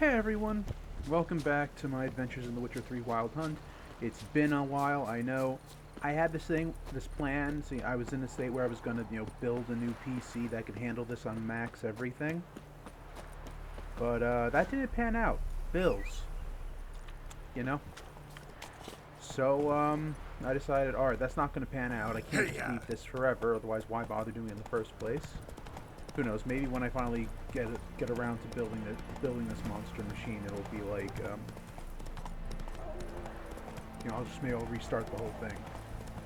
Hey everyone, welcome back to my adventures in The Witcher 3 Wild Hunt. It's been a while, I know. I had this plan. See, I was in a state where I was gonna, build a new PC that could handle this on max everything. But that didn't pan out. Bills, you know. So I decided, all right, that's not gonna pan out. I can't just keep this forever. Otherwise, why bother doing it in the first place? Who knows? Maybe when I finally get around to building this monster machine, it'll be like, I'll restart the whole thing.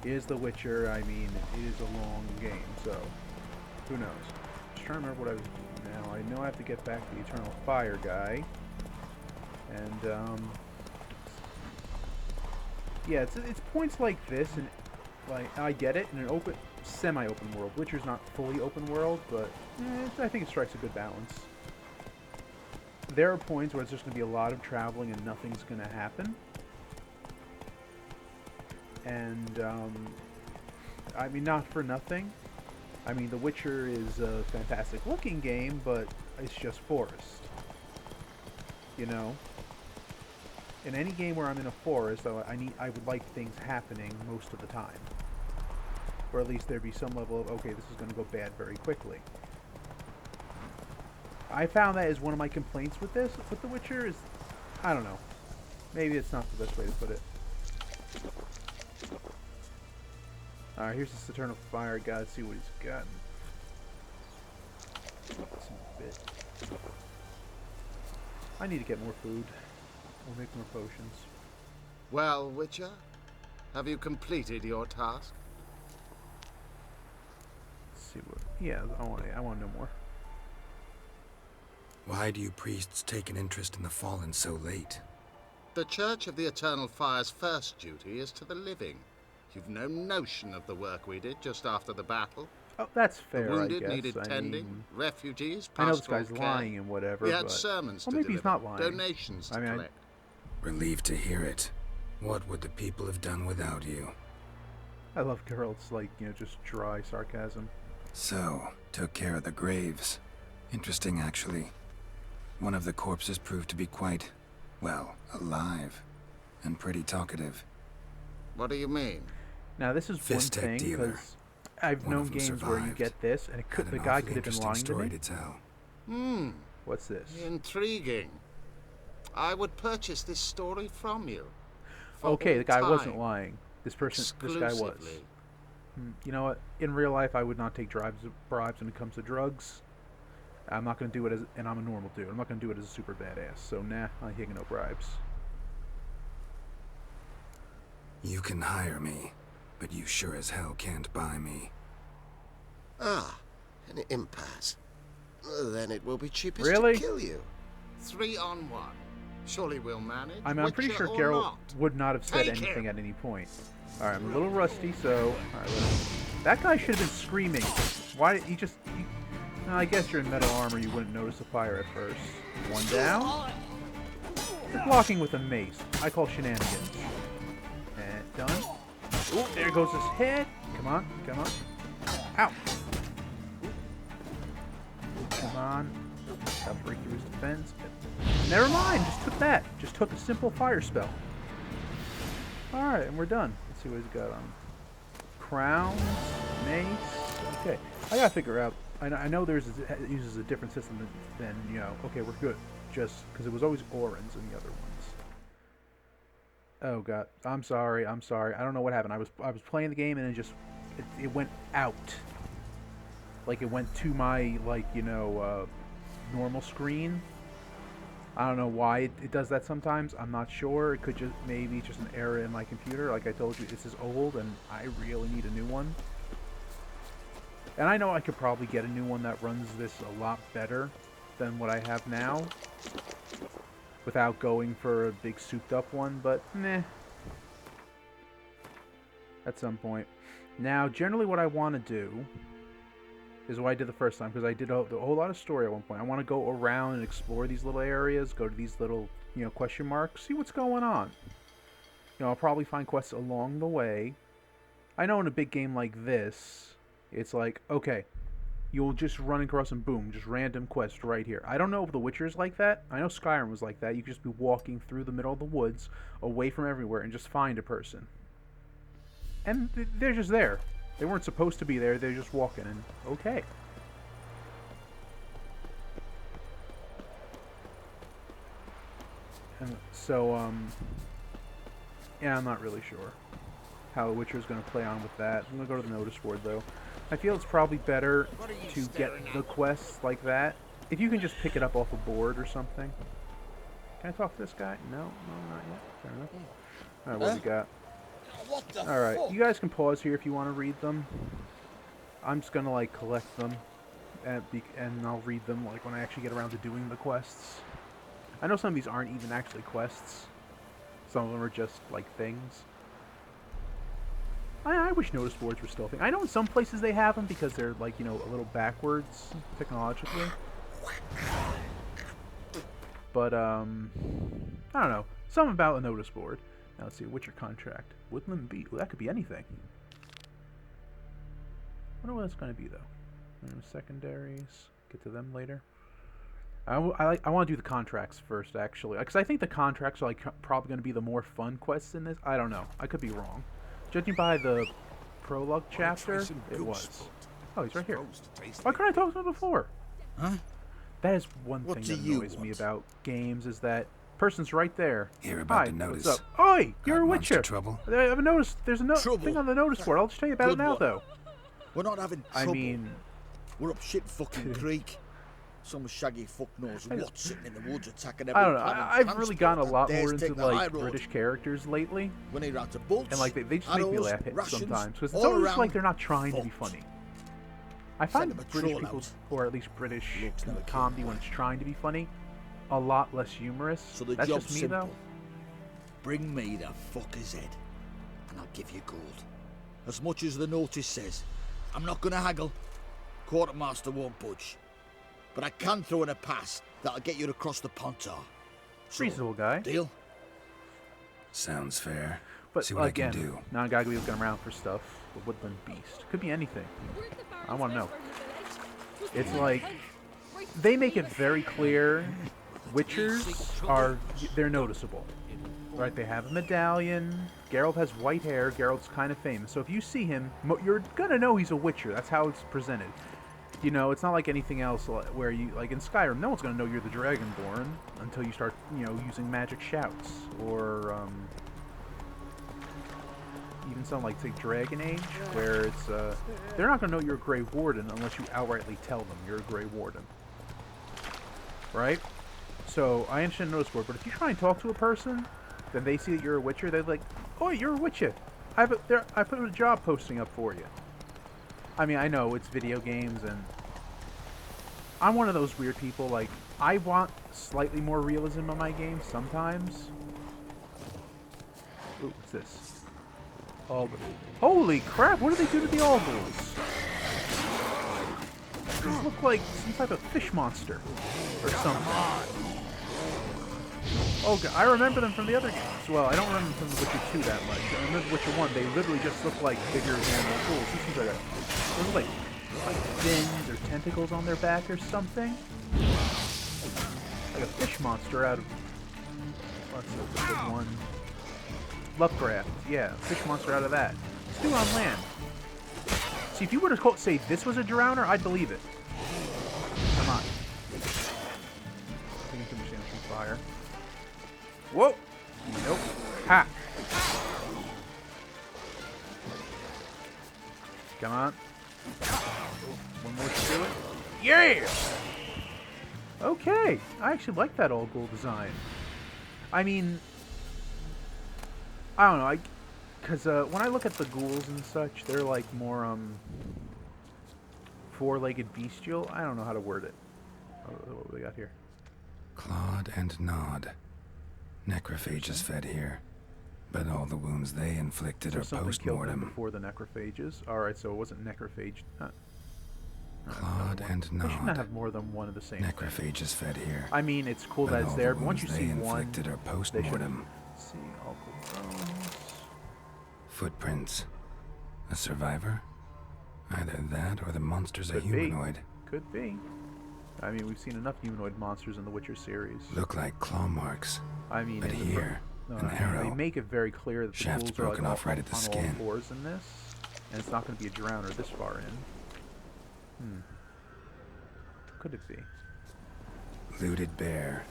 It is The Witcher. I mean, it is a long game, so who knows? Just trying to remember what I was doing now. I know I have to get back to the Eternal Fire guy, and yeah, it's points like this, and like I get it in an semi-open world. Witcher's not fully open world, but I think it strikes a good balance. There are points where it's just going to be a lot of traveling and nothing's going to happen. And, I mean, not for nothing. I mean, The Witcher is a fantastic looking game, but it's just forest. You know? In any game where I'm in a forest, I would like things happening most of the time. Or at least there'd be some level of, okay, this is going to go bad very quickly. I found that is one of my complaints with The Witcher, is, I don't know. Maybe it's not the best way to put it. Alright, here's this Eternal Fire guy. Let's see what he's got. Some bit. I need to get more food. Or make more potions. Well, Witcher, have you completed your task? See what? Yeah, I want to know more. Why do you priests take an interest in the fallen so late? The Church of the Eternal Fire's first duty is to the living. You've no notion of the work we did just after the battle. Oh, that's fair. The wounded I guess. needed tending, refugees, I know this pastoral guy's care. lying and whatever. We had but... sermons well, to maybe deliver, he's not lying. donations to collect. Relieved to hear it. What would the people have done without you? I love Geralt's, just dry sarcasm. So, took care of the graves. Interesting, actually. One of the corpses proved to be quite, well, alive. And pretty talkative. What do you mean? Now, this is one thing, because I've known games where you get this, and the guy could have been lying to me. To tell. What's this? Intriguing. I would purchase this story from you. Okay, the guy wasn't time. lying. This guy was. You know what? In real life, I would not take bribes when it comes to drugs. I'm not going to do it and I'm a normal dude. I'm not going to do it as a super badass. So, nah, I'm taking no bribes. You can hire me, but you sure as hell can't buy me. Ah, an impasse. Then it will be cheapest Really? to kill you. 3 on 1. Surely we'll manage. I mean, I'm pretty sure Witcher or Geralt not. would not have said Take anything it. at any point. Alright, I'm a little rusty, so... That guy should have been screaming. Why did he just... No, I guess you're in metal armor, you wouldn't notice a fire at first. One down. You're blocking with a mace. I call shenanigans. And done. Oh, there goes his head. Come on, come on. Ow. Come on. Gotta break through his defense. Never mind, just took that. Just took a simple fire spell. Alright, and we're done. Let's see what he's got on. Crowns, mace. Okay, I gotta figure out. I know it uses a different system than okay, we're good. Just because it was always Orin's in the other ones. Oh god, I'm sorry. I don't know what happened. I was playing the game and it went out. Like it went to my normal screen. I don't know why it does that sometimes. I'm not sure. It could maybe just an error in my computer. Like I told you, this is old and I really need a new one. And I know I could probably get a new one that runs this a lot better than what I have now. Without going for a big souped up one, but meh. At some point. Now, generally what I want to do is what I did the first time, because I did a whole lot of story at one point. I want to go around and explore these little areas, go to these little, question marks, see what's going on. I'll probably find quests along the way. I know in a big game like this, it's like, okay, you'll just run across and boom, just random quest right here. I don't know if The Witcher's like that. I know Skyrim was like that. You could just be walking through the middle of the woods, away from everywhere, and just find a person. And they're just there. They weren't supposed to be there. They're just walking, and okay. So, yeah, I'm not really sure how The Witcher is going to play on with that. I'm going to go to the notice board, though. I feel it's probably better to get the quests like that. If you can just pick it up off a board or something. Can I talk to this guy? No, not yet. Fair enough. Alright, what do we got? Alright, you guys can pause here if you want to read them. I'm just going to, like, collect them. And I'll read them, like, when I actually get around to doing the quests. I know some of these aren't even actually quests. Some of them are just, like, things. I wish notice boards were still a thing. I know in some places they have them because they're, like, you know, a little backwards technologically. But, I don't know. Something about a notice board. Now, let's see. Witcher contract. Woodland Beat. Well, that could be anything. I wonder what it's going to be, though. Secondaries. Get to them later. I want to do the contracts first, actually. Because I think the contracts are, like, probably going to be the more fun quests in this. I don't know. I could be wrong. Judging by the prologue chapter, it was. Oh, he's right here. Why couldn't I talk to him before? Huh? That is one thing that annoys me about games, is that person's right there. Hear about Hi, the notice. what's up? Oi, you're a Got monster Witcher. trouble? I have a notice. There's a Trouble? thing on the notice board. I'll just tell you about it Good now, one. though. We're not having I trouble. mean, We're up shit fucking creek. Some shaggy fuck knows what's sitting in the woods attacking every I don't know. plan and I've really gotten a transport lot that more dares into, take the high like, road. British characters lately. When they ran to bolts, And, like, they just make me arrows, laugh at rations, sometimes. Because it's all almost around like they're not trying to be fault. funny. I find Send a British patrol people, out. or at least British Looks like comedy it. when it's trying to be funny, a lot less humorous. So the That's job's just me, simple. though. Bring me the fucker's head, and I'll give you gold. As much as the notice says. I'm not gonna haggle. Quartermaster won't budge. But I can throw in a pass that'll get you across the Pontar. So, Reasonable guy. deal? Sounds fair. But See what again, I can do. now I gotta be looking around for stuff. The Woodland Beast. Could be anything. I want to know. It's like, they make it very clear, Witchers are, they're noticeable. Right, they have a medallion. Geralt has white hair. Geralt's kind of famous. So if you see him, you're gonna know he's a Witcher. That's how it's presented. You know, it's not like anything else where you, like in Skyrim, no one's gonna know you're the Dragonborn until you start, you know, using magic shouts. Or, even something like, say, Dragon Age, where it's, they're not gonna know you're a Grey Warden unless you outrightly tell them you're a Grey Warden. Right? So, I understand notice board, but if you try and talk to a person, then they see that you're a Witcher, they're like, oh, you're a Witcher. I put a job posting up for you. I mean, I know it's video games, and I'm one of those weird people, like, I want slightly more realism in my games sometimes. Ooh, what's this? Alba. Holy crap, what did they do to the Albals? These look like some type of fish monster or something. Oh, God, I remember them from the other games. Well, I don't remember them from The Witcher 2 that much. I remember Witcher 1, they literally just look like bigger animal tools. These things are like fins or tentacles on their back or something. Like a fish monster out of... What's the good one? Lovecraft. Yeah, fish monster out of that. Let's do it on land. See, if you were to say this was a drowner, I'd believe it. Come on. Taking too much damage from fire. Whoa! Nope. Ha! Come on. One more to do it. Yeah! Okay. I actually like that all gold design. I mean, I don't know. Because when I look at the ghouls and such, they're like more four-legged bestial. I don't know how to word it. What do we got here? Clawed and gnawed. Necrophages fed here, but all the wounds they inflicted So are something killed them post-mortem. before the necrophages. Alright, so it wasn't necrophage. Clawed and They should not gnawed. have more than one of the same thing. Necrophages fed here, I mean, it's cool but that it's all there, the but once you wounds they see one, inflicted are they should post-mortem. see all the bones. Footprints. A survivor? Either that or the monster's a Could be. humanoid. Could be. I mean, we've seen enough humanoid monsters in the Witcher series. Look like claw marks. I mean, But in the here, an arrow. they make it very clear that the Shaft's tools are broken like off right at the on skin. all fours in this, and it's not going to be a drowner this far in. Could it be? Looted bear.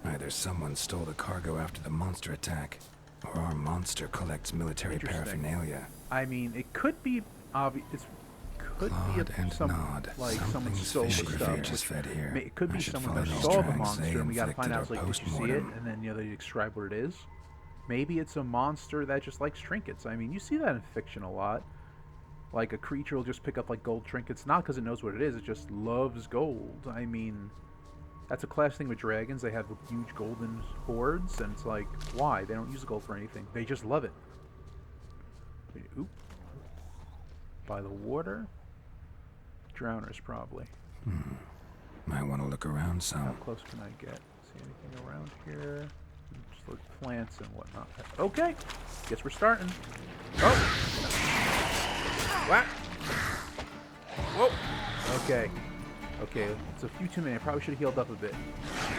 Either someone stole the cargo after the monster attack, or our monster collects military Interesting. paraphernalia. I mean, it could be obvious. Could be Clawed and some gnawed. like someone Something's stole the fishy stuff. here. Just fed here. It could I be should someone follow that these saw the tracks. monster, They and we gotta find out. inflicted Like, our did you see it? postmortem. And then they describe what it is. Maybe it's a monster that just likes trinkets. I mean, you see that in fiction a lot. Like a creature will just pick up like gold trinkets, not because it knows what it is. It just loves gold. I mean, that's a class thing with dragons. They have huge golden hoards, and it's like, why? They don't use gold for anything. They just love it. Oop. By the water. Drowners, probably. Might want to look around How some. close can I get? See anything around here? Just look plants and whatnot. Okay. Guess we're starting. Oh! What? Whoa! Okay. Okay, it's a few too many. I probably should have healed up a bit.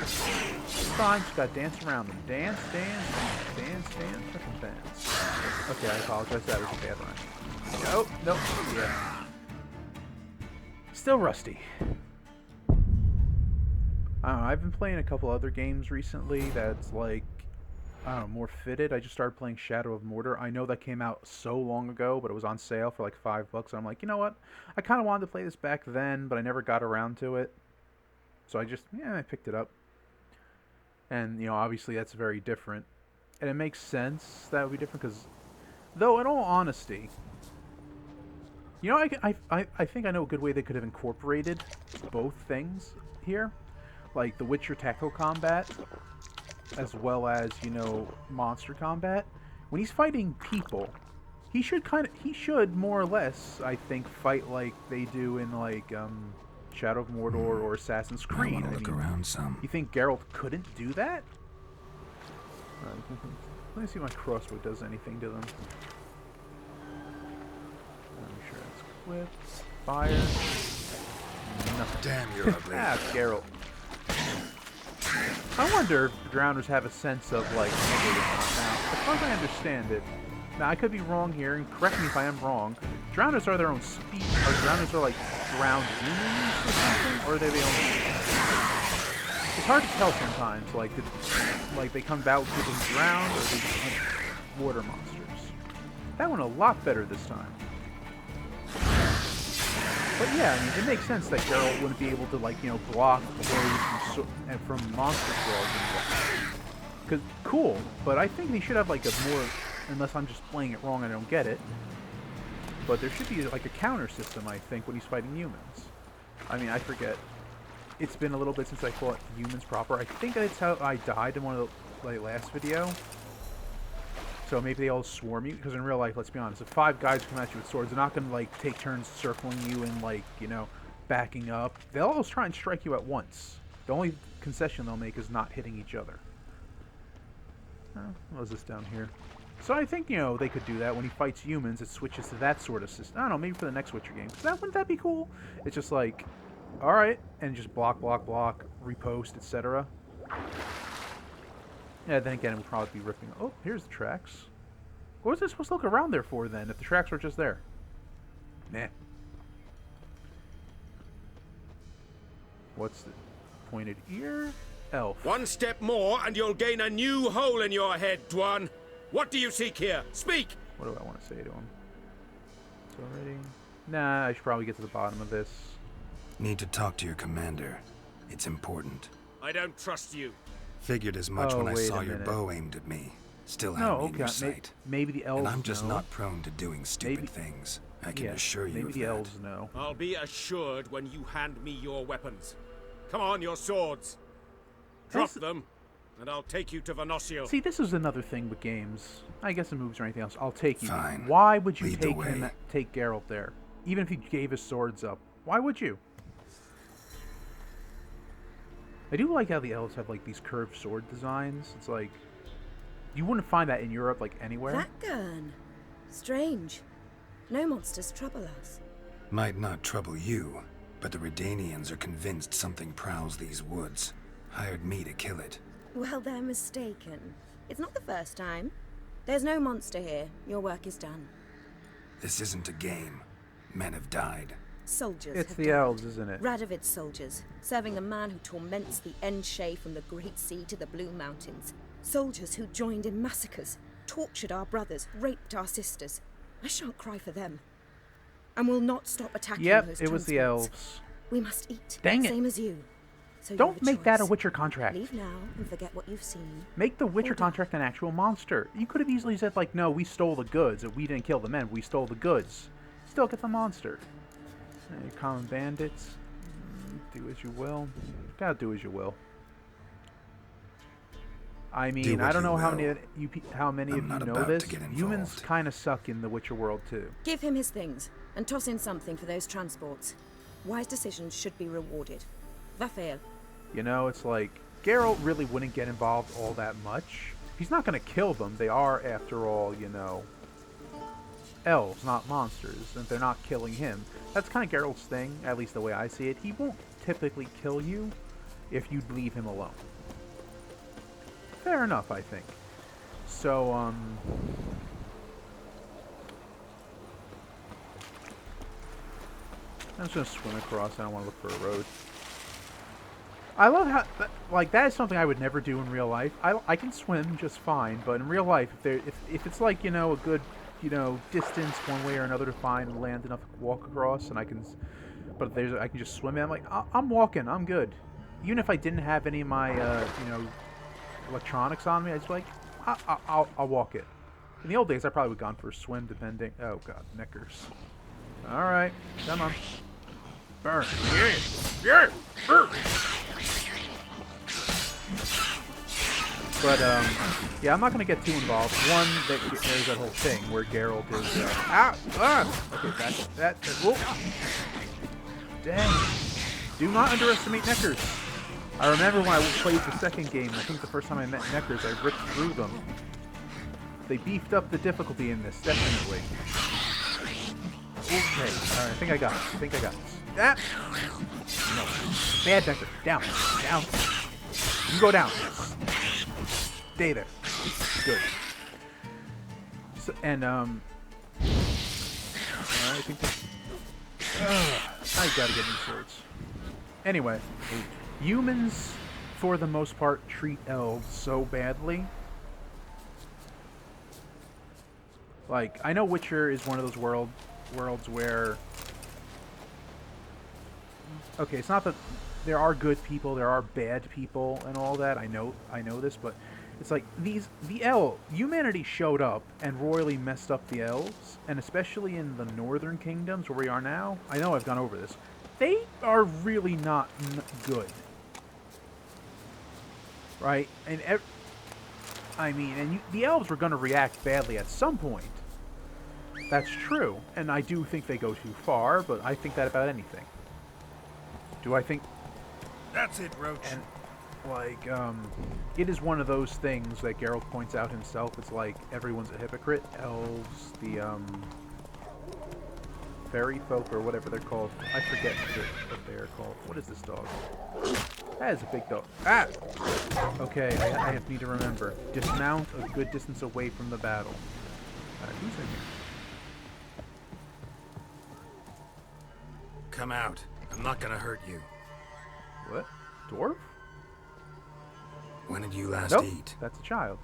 It's fine, just gotta dance around them. Dance, dance, dance, dance, fucking dance. Okay, I apologize. That was a bad rhyme. Oh, no. Yeah. Still rusty. I don't know, I've been playing a couple other games recently that's like, I don't know, more fitted. I just started playing Shadow of Mordor. I know that came out so long ago, but it was on sale for like $5. And I'm like, you know what? I kind of wanted to play this back then, but I never got around to it. So I picked it up. And, you know, obviously that's very different. And it makes sense that would be different because, though in all honesty, you know, I think I know a good way they could have incorporated both things here. Like the Witcher tactical combat, as well as, you know, monster combat. When he's fighting people, he should more or less, I think, fight like they do in like Shadow of Mordor or Assassin's Creed. Might want to look around some. You think Geralt couldn't do that? Let me see if my crossbow does anything to them. I'm sure that's equipped. Fire. Nothing. Damn, you're ugly. Ah, Geralt. I wonder if drowners have a sense of like negative now. As far as I understand it, now I could be wrong here, and correct me if I am wrong. Drowners are their own species. Or drowners are like drowned humans or something, or are they the own? It's hard to tell sometimes. Like, they come about with people who drowned, or they become water monsters. That went a lot better this time. But yeah, I mean, it makes sense that Geralt wouldn't be able to, like, you know, block blows from monster claws and whatnot. Cause cool, but I think they should have like a more, unless I'm just playing it wrong and I don't get it. But there should be like a counter system, I think, when he's fighting humans. I mean, I forget. It's been a little bit since I fought humans proper. I think that's how I died in one of the last video. So maybe they all swarm you, because in real life, let's be honest, if 5 guys come at you with swords, they're not going to, like, take turns circling you and, like, you know, backing up. They'll always try and strike you at once. The only concession they'll make is not hitting each other. What was this down here? So I think, you know, they could do that. When he fights humans, it switches to that sort of system. I don't know, maybe for the next Witcher game. Wouldn't that be cool? It's just like, alright, and just block, block, block, repost, etc. Yeah, then again, it would probably be ripping. Oh, here's the tracks. What was I supposed to look around there for then, if the tracks were just there? Nah. What's the pointed ear? Elf. One step more and you'll gain a new hole in your head, Dwan. What do you seek here? Speak! What do I want to say to him? It's already... Nah, I should probably get to the bottom of this. Need to talk to your commander. It's important. I don't trust you. Figured as much Oh, when I wait saw a your minute. bow aimed at me. Still had No, me in okay, your sight. maybe the elves And I'm just know. not prone to doing stupid Maybe- things. I can Yeah, assure you maybe of the that. elves know. I'll be assured when you hand me your weapons. Come on, your swords. Drop That's- them, and I'll take you to Venosio. See, this is another thing with games. I guess it moves or anything else. I'll take you. Fine. Why would you Lead the take Geralt there? Even if he gave his swords up. Why would you? I do like how the elves have like these curved sword designs. It's like you wouldn't find that in Europe like anywhere. That gun. Strange. No monsters trouble us. Might not trouble you, but the Redanians are convinced something prowls these woods. Hired me to kill it. Well, they're mistaken. It's not the first time. There's no monster here. Your work is done. This isn't a game. Men have died. Soldiers It's have the died. elves, isn't it? Radovid's soldiers, serving the man who torments the Enshe from the Great Sea to the Blue Mountains. Soldiers who joined in massacres, tortured our brothers, raped our sisters. I shan't cry for them. And will not stop attacking Yep, those it was the transports. elves. We must eat, Dang it. same as you. So you Don't have a make that a choice. Witcher contract. Leave now and forget what you've seen. Make the Witcher Or die. contract an actual monster. You could have easily said, like, no, we stole the goods, and we didn't kill the men, we stole the goods. Still get the monster. Common bandits. Do as you will. Gotta do as you will. I mean, what I don't you know how will. many how many I'm of you not know about this. to get Humans involved. kind of suck in the Witcher world too. Give him his things, and toss in something for those transports. Wise decisions should be rewarded. Vafael. You know, it's like Geralt really wouldn't get involved all that much. He's not going to kill them. They are, after all, you know, elves, not monsters, and they're not killing him. That's kind of Geralt's thing, at least the way I see it. He won't typically kill you if you leave him alone. Fair enough, I think. So, I'm just going to swim across. I don't want to look for a road. I love how, like, that is something I would never do in real life. I can swim just fine, but in real life, if it's like, you know, a good, you know, distance one way or another to find land enough to walk across, and I can just swim in, I'm like, I'm walking, I'm good. Even if I didn't have any of my, you know, electronics on me, I'd just be like, I'll walk it. In the old days, I probably would have gone for a swim, depending. Oh god, neckers. All right, come on, burn. Yeah, burn. But, yeah, I'm not going to get too involved. One, there's that whole thing where Geralt is, okay, whoa. Dang. Do not underestimate Neckers. I remember when I played the second game, I think the first time I met Neckers, I ripped through them. They beefed up the difficulty in this, definitely. Okay, alright, I think I got this. That! No. Bad Necker. Down. Down. You go down. Stay there. Good. So, and, I think that... I gotta get new swords. Anyway, humans, for the most part, treat elves so badly. Like, I know Witcher is one of those worlds where... Okay, it's not that there are good people, there are bad people and all that. I know this, but it's like humanity showed up and royally messed up the elves, and especially in the northern kingdoms where we are now. I know I've gone over this. They are really not good, right? And the elves were going to react badly at some point. That's true, and I do think they go too far, but I think that about anything. Do I think? That's it, Roach. And, like, it is one of those things that Geralt points out himself. It's like everyone's a hypocrite. Elves, the, fairy folk, or whatever they're called. I forget what they are called. What is this dog? That is a big dog. Ah! Okay, I need to remember. Dismount a good distance away from the battle. Who's in here? Come out. I'm not gonna hurt you. What? Dwarf? When did you last Nope, eat? that's a child.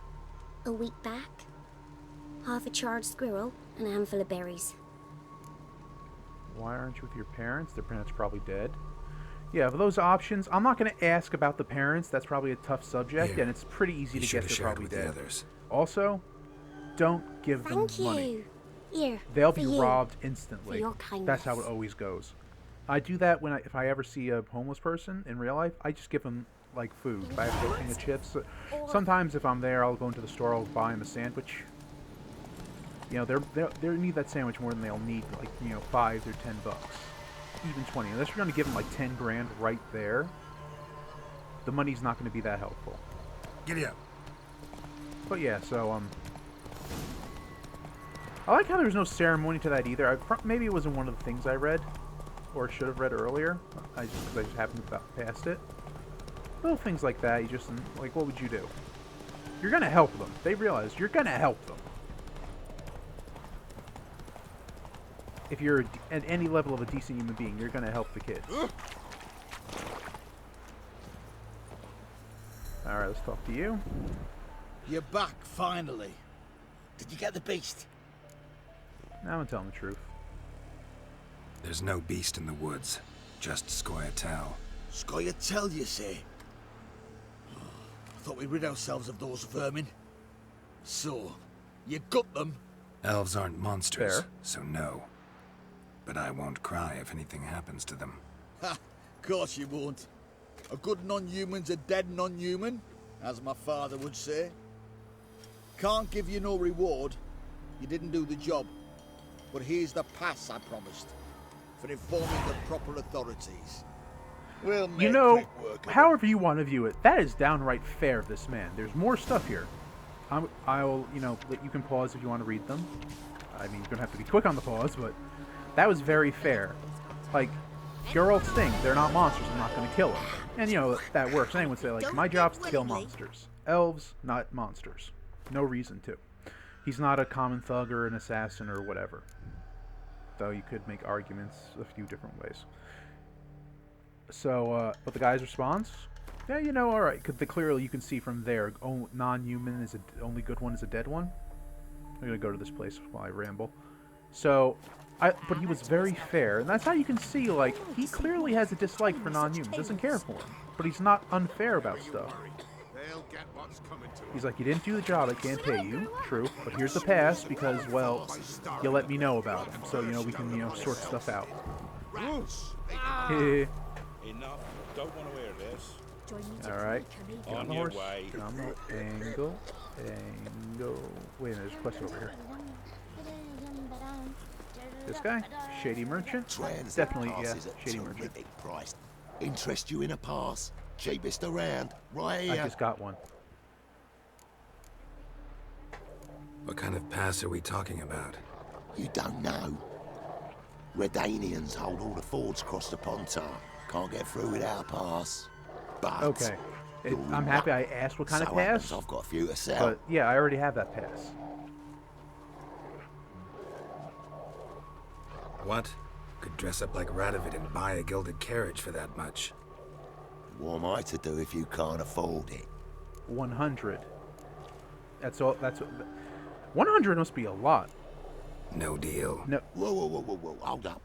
A week back. Half a charred squirrel and a handful of berries. Why aren't you with your parents? Their parents are probably dead. Yeah, for those options, I'm not going to ask about the parents. That's probably a tough subject, Here. and it's pretty easy to You should guess have they're shared probably with the dead. others. Also, don't give them Thank money. you. Here. They'll for be you. robbed instantly. For your That's how it kindness. always goes. I do that if I ever see a homeless person in real life. I just give them like food. If I have a thing of chips, sometimes if I'm there, I'll go into the store. I'll buy them a sandwich. You know, they need that sandwich more than they'll need like, you know, $5 or $10, even 20. Unless you're going to give them like 10 grand right there, the money's not going to be that helpful. Giddy up. But yeah, so I like how there was no ceremony to that either. Maybe it wasn't one of the things I read, or should have read earlier. I just happened to past it. Little things like that. You just like, what would you do? You're gonna help them. They realize you're gonna help them. If you're at any level of a decent human being, you're gonna help the kids. All right, let's talk to you. You're back, finally. Did you get the beast? Now I'm telling the truth. There's no beast in the woods, just Scoia'tael. Scoia'tael, you say? I thought we rid ourselves of those vermin. So, you gut them? Elves aren't monsters, Fair. so no. But I won't cry if anything happens to them. Ha! Course you won't. A good non-human's a dead non-human, as my father would say. Can't give you no reward. You didn't do the job. But here's the pass I promised, for informing the proper authorities. We'll make You know, quick work of it. however you want to view it, that is downright fair of this man. There's more stuff here. I'll, you know, you can pause if you want to read them. I mean, you're going to have to be quick on the pause, but that was very fair. Like, Geralt's thing, they're not monsters, I'm not going to kill them. And, you know, that works. Anyone would say, like, my job's to kill monsters. Elves, not monsters. No reason to. He's not a common thug or an assassin or whatever. Though you could make arguments a few different ways. So, but the guy's response? Yeah, you know, alright. Clearly you can see from there, non-human is the only good one is a dead one. I'm going to go to this place while I ramble. So, but he was very fair. And that's how you can see, like, he clearly has a dislike for non-humans. Doesn't care for them. But he's not unfair about stuff. They'll get what's coming to them. He's like, you didn't do the job, I can't pay you. True. But here's the pass because, well, you let me know about him. So, you know, we can, you know, sort stuff out. Heh. Enough. Don't want to hear this. Alright. Get on the your horse. way. Get on the angle. Angle. Wait a minute, there's a quest over here. This guy? Shady merchant? Definitely, yeah, shady merchant. Price. Interest you in a pass? Cheapest around. Right I here. just got one. What kind of pass are we talking about? You don't know. Redanians hold all the fords across the Pontar. Can't get through without a pass. But Okay. I'm happy I asked what kind of so happens pass. I've got a few to sell. But, yeah, I already have that pass. What? Could dress up like Radovid and buy a gilded carriage for that much. What am I to do if you can't afford it? 100. That's all. 100 must be a lot. No deal. No. Whoa, hold up.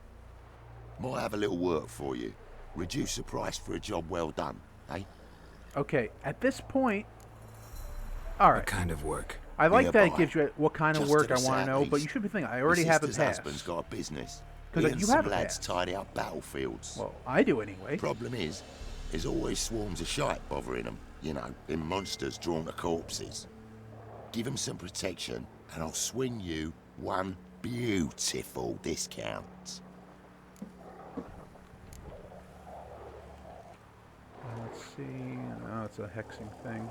Might have a little work for you. Reduce the price for a job well done, eh? Okay, at this point... Alright. What kind of work? I like that it Nearby. gives you what kind of Just work to I the want to know, but southeast. you should be thinking, I already My have a sister's pass. husband's got a business. 'Cause, He like, and you some have a lads pass. tidy up battlefields. Well, I do anyway. Problem is, there's always swarms of shite bothering them. You know, in monsters drawn to corpses. Give them some protection, and I'll swing you one beautiful discount. Let's see. Oh, it's a hexing thing.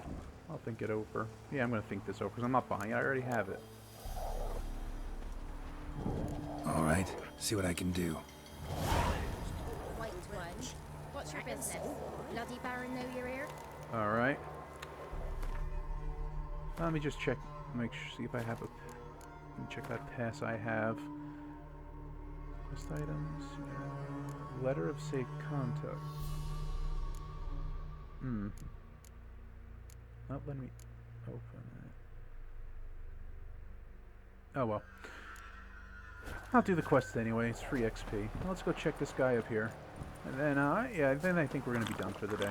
I'll think it over. Yeah, I'm going to think this over because I'm not buying it. I already have it. All right, see what I can do. White Rudge. What's your business? Bloody Baron know you're here? All right. Let me just check. Make sure. See if I have a. Let me check that pass I have. Quest items. Letter of safe contact. Not letting me open it. Oh well. I'll do the quest anyway. It's free XP. Well, let's go check this guy up here. And then, yeah, then I think we're going to be done for the day.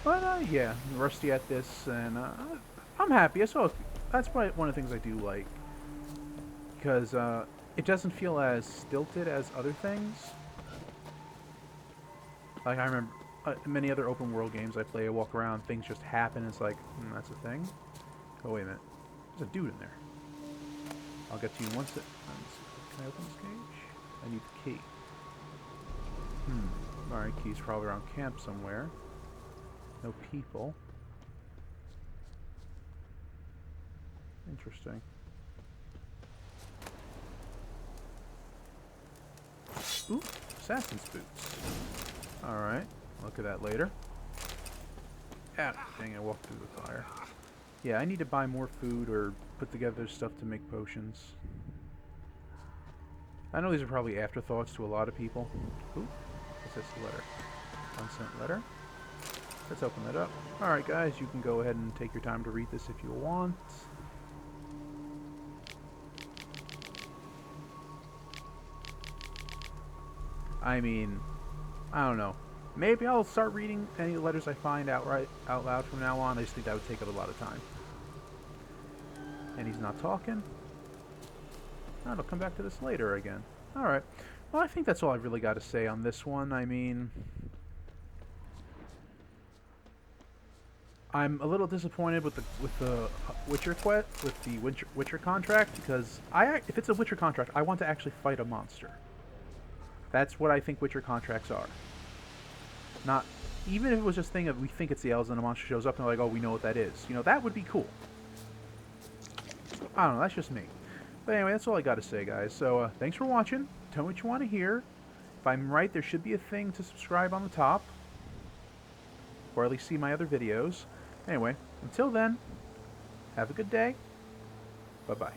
But, yeah, I'm rusty at this, and I'm happy. So that's one of the things I do like. Because it doesn't feel as stilted as other things. Like, I remember many other open world games I play, I walk around, things just happen, it's like, that's a thing? Oh, wait a minute. There's a dude in there. I'll get to you once it... Can I open this cage? I need the key. Alright, key's probably around camp somewhere. No people. Interesting. Ooh, assassin's boots. Alright, look at that later. Ah, dang, I walked through the fire. Yeah, I need to buy more food or put together stuff to make potions. I know these are probably afterthoughts to a lot of people. Ooh, what's this letter? Unsent letter. Let's open that up. Alright guys, you can go ahead and take your time to read this if you want. I mean, I don't know. Maybe I'll start reading any letters I find out loud from now on. I just think that would take up a lot of time. And he's not talking. Oh, I'll come back to this later again. Alright. Well, I think that's all I've really got to say on this one. I mean, I'm a little disappointed with the Witcher contract, because if it's a Witcher contract, I want to actually fight a monster. That's what I think Witcher contracts are. Not even if it was just a thing of we think it's the elves and a monster shows up and they're like, oh, we know what that is. You know, that would be cool. I don't know, that's just me. But anyway, that's all I got to say, guys. So thanks for watching. Tell me what you want to hear. If I'm right, there should be a thing to subscribe on the top, or at least see my other videos. Anyway, until then, have a good day. Bye-bye.